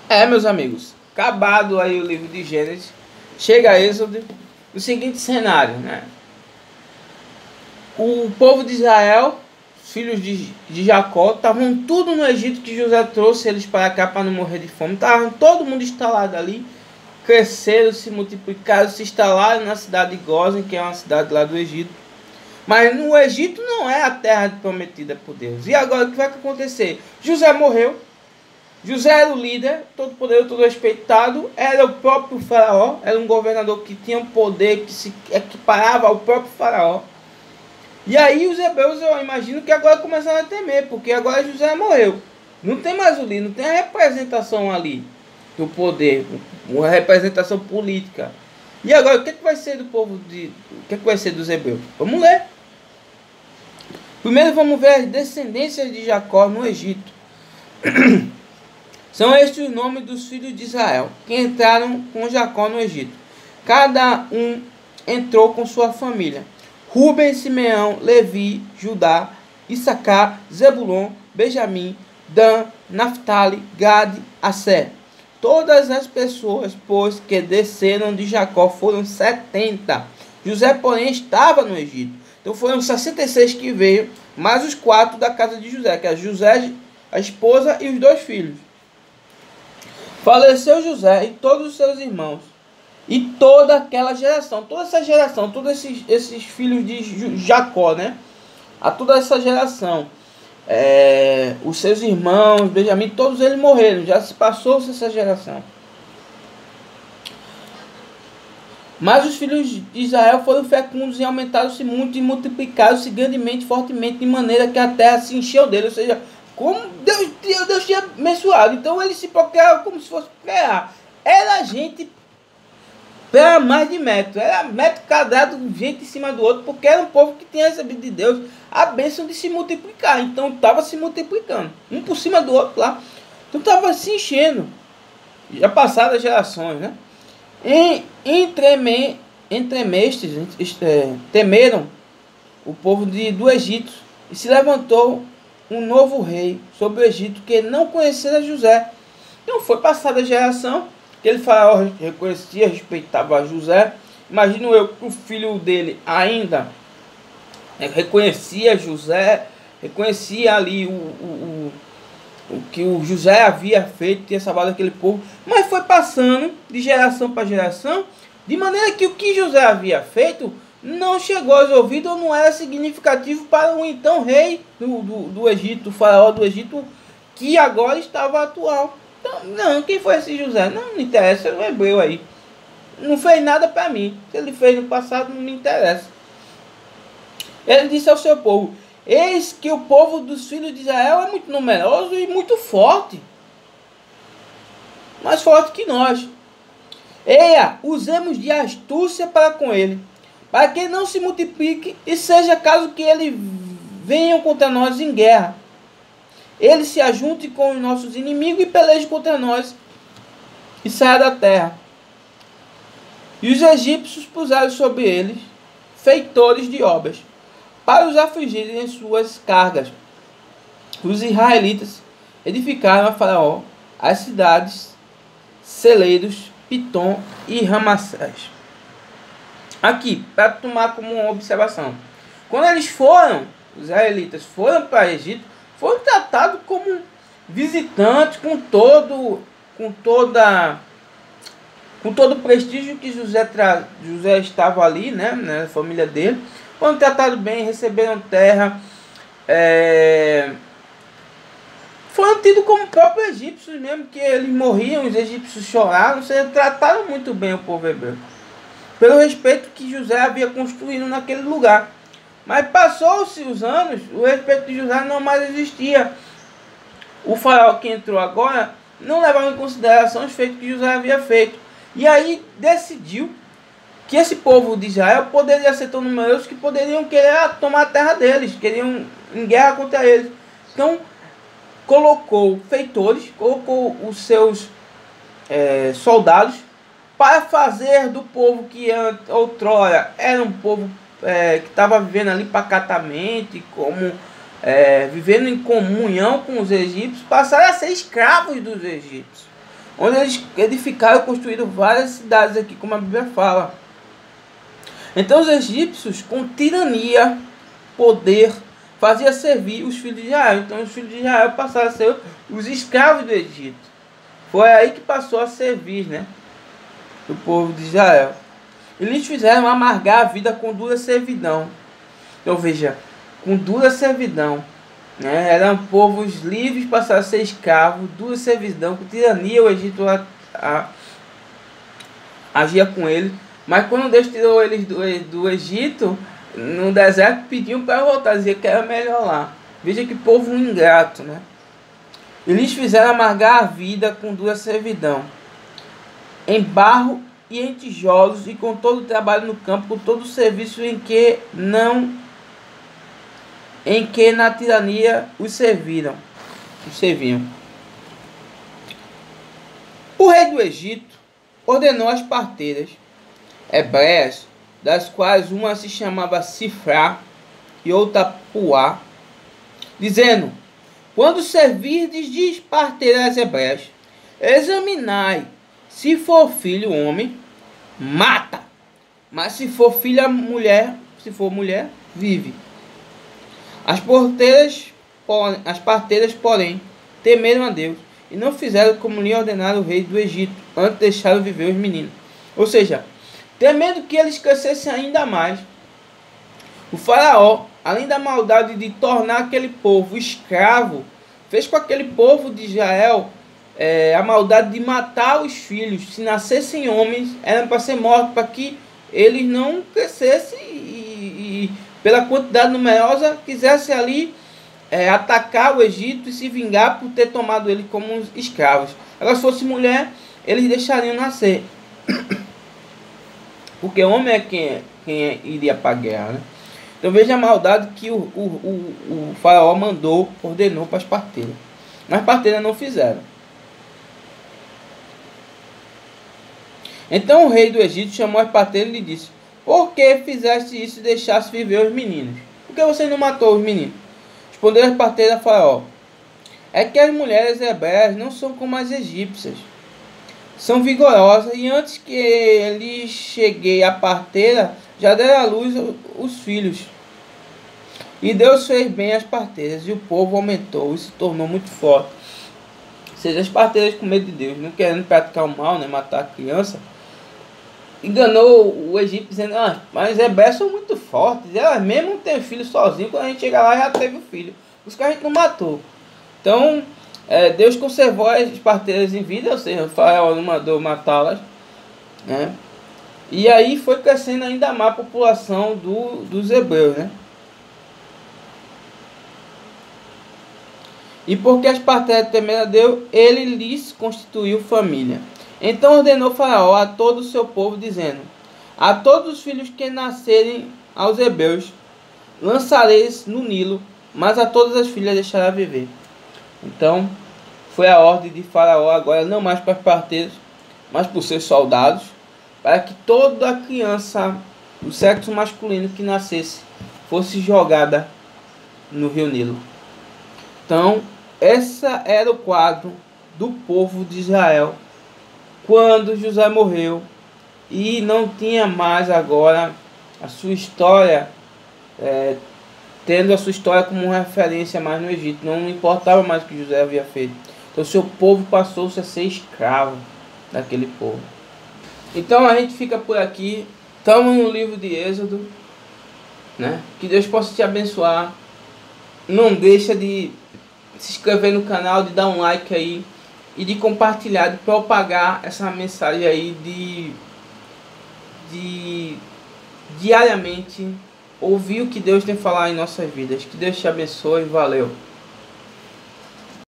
Meus amigos, acabado aí o livro de Gênesis, chega a Êxodo, o seguinte cenário, né? O povo de Israel, os filhos de Jacó, estavam tudo no Egito, que José trouxe eles para cá para não morrer de fome. Estavam todo mundo instalado ali, cresceram, se multiplicaram, se instalaram na cidade de Gósen, que é uma cidade lá do Egito. Mas no Egito não é a terra prometida por Deus. E agora o que vai acontecer? José morreu. José era o líder, todo poderoso, todo respeitado, era o próprio faraó, era um governador que tinha um poder que se equiparava ao próprio faraó. E aí os hebreus, eu imagino que agora começaram a temer, porque agora José morreu. Não tem mais o líder, não tem a representação ali do poder, uma representação política. E agora, o que vai ser do povo o que vai ser dos hebreus? Vamos ler. Primeiro vamos ver as descendências de Jacó no Egito. São estes os nomes dos filhos de Israel, que entraram com Jacó no Egito. Cada um entrou com sua família. Rubem, Simeão, Levi, Judá, Issacar, Zebulon, Benjamim, Dan, Naftali, Gade, Asser. Todas as pessoas, pois, que desceram de Jacó foram 70. José, porém, estava no Egito. Então foram 66 que veio, mais os 4 da casa de José, que é José, a esposa e os 2 filhos. Faleceu José e todos os seus irmãos, e toda aquela geração, toda essa geração, todos esses filhos de Jacó, né? A toda essa geração, os seus irmãos, Benjamim, todos eles morreram, já se passou essa geração. Mas os filhos de Israel foram fecundos e aumentaram-se muito e multiplicaram-se grandemente, fortemente, de maneira que a terra se encheu dele, ou seja, como Deus tinha abençoado. Então eles se procriaram como se fosse procriar. Era gente para mais de metro. Era metro quadrado, gente em cima do outro, porque era um povo que tinha recebido de Deus a bênção de se multiplicar. Então estava se multiplicando, um por cima do outro lá. Então estava se enchendo. Já passaram as gerações, né? Temeram o povo do Egito, e se levantou um novo rei sobre o Egito que não conhecera José. Então foi passada a geração, aquele faraó reconhecia, respeitava José. Imagino eu que o filho dele ainda reconhecia José, reconhecia ali o que o José havia feito, tinha salvado aquele povo. Mas foi passando de geração para geração, de maneira que o que José havia feito não chegou aos ouvidos, ou não era significativo para o então rei do Egito, o faraó do Egito, que agora estava atual. Então, não, quem foi esse José? Não me interessa, é um hebreu aí. Não fez nada para mim. Se ele fez no passado, não me interessa. Ele disse ao seu povo: eis que o povo dos filhos de Israel é muito numeroso e muito forte. Mais forte que nós. Eia, usemos de astúcia para com ele, para que não se multiplique e seja caso que ele venha contra nós em guerra. Ele se ajunte com os nossos inimigos e peleje contra nós e saia da terra. E os egípcios puseram sobre eles feitores de obras, para os afligirem em suas cargas. Os israelitas edificaram a Faraó as cidades, celeiros, Pitom e Ramassés. Aqui, para tomar como uma observação, quando eles os israelitas foram para o Egito, foram tratados como visitantes, com todo o prestígio que José estava ali, né, na família dele. Foram tratados bem, receberam terra, foram tidos como próprios egípcios mesmo, que eles morriam, os egípcios choraram, trataram muito bem o povo hebreu, pelo respeito que José havia construído naquele lugar. Mas passou-se os anos, o respeito de José não mais existia. O faraó que entrou agora não levava em consideração os feitos que José havia feito. E aí decidiu que esse povo de Israel poderia ser tão numeroso que poderiam querer tomar a terra deles, queriam em guerra contra eles. Então colocou feitores, colocou os seus soldados para fazer do povo que outrora era um povo que estava vivendo ali pacatamente, vivendo em comunhão com os egípcios, passaram a ser escravos dos egípcios. onde eles edificaram e construíram várias cidades aqui, como a Bíblia fala. Então os egípcios, com tirania, poder, faziam servir os filhos de Israel. Então os filhos de Israel passaram a ser os escravos do Egito. Foi aí que passou a servir, né, o povo de Israel. E lhes fizeram amargar a vida com dura servidão. Então veja, com dura servidão, né, eram povos livres, passaram a ser escravos, dura servidão, com tirania o Egito agia com eles. Mas quando Deus tirou eles do Egito, no deserto, pediam para voltar, dizia que era melhor lá. Veja que povo ingrato, né? E lhes fizeram amargar a vida com dura servidão, em barro e em tijolos, e com todo o trabalho no campo, com todo o serviço em que na tirania os serviam. O rei do Egito ordenou as parteiras hebreias, das quais uma se chamava Sifrá e outra Puá, dizendo: quando servirdes de parteiras hebreias, examinai, se for filho homem, mata, mas se for filha mulher, vive. As parteiras, porém, temeram a Deus e não fizeram como lhe ordenara o rei do Egito, antes deixaram viver os meninos. Ou seja, temendo que eles crescessem ainda mais, o faraó, além da maldade de tornar aquele povo escravo, fez com aquele povo de Israel a maldade de matar os filhos. Se nascessem homens, eram para ser mortos, para que eles não crescessem e pela quantidade numerosa, quisessem ali atacar o Egito e se vingar por ter tomado ele como escravos. Agora, se fosse mulher, eles deixariam nascer. Porque homem é quem iria para a guerra, né? Então veja a maldade que o faraó ordenou para as parteiras. Mas as parteiras não fizeram. Então o rei do Egito chamou as parteiras e lhe disse: por que fizeste isso e deixaste viver os meninos? Por que você não matou os meninos? Responderam as parteiras a faraó: é que as mulheres hebreias não são como as egípcias. São vigorosas, e antes que ele chegue à parteira, já deram à luz os filhos. E Deus fez bem às parteiras, e o povo aumentou e se tornou muito forte. Ou seja, as parteiras com medo de Deus, não querendo praticar o mal, né, matar a criança, enganou o Egito dizendo: mas as hebreias são muito fortes, elas mesmo não têm filho sozinho, quando a gente chega lá já teve o filho. Os que a gente não matou. Então Deus conservou as parteiras em vida, ou seja, o faraó não mandou matá-las, né? E aí foi crescendo ainda mais a população dos hebreus, né? E porque as parteiras temeram a Deus, ele lhes constituiu família. Então ordenou Faraó a todo o seu povo, dizendo: a todos os filhos que nascerem aos hebreus lançareis no Nilo, mas a todas as filhas deixará viver. Então foi a ordem de Faraó, agora não mais para as parteiras, mas para os seus soldados, para que toda criança do sexo masculino que nascesse fosse jogada no rio Nilo. Então essa era o quadro do povo de Israel quando José morreu e não tinha mais agora a sua história, tendo a sua história como referência mais no Egito. Não importava mais o que José havia feito. Então seu povo passou-se a ser escravo daquele povo. Então a gente fica por aqui. Estamos no livro de Êxodo, né? Que Deus possa te abençoar. Não deixa de se inscrever no canal, de dar um like aí e de compartilhar, de propagar essa mensagem aí, de diariamente ouvir o que Deus tem a falar em nossas vidas. Que Deus te abençoe. Valeu!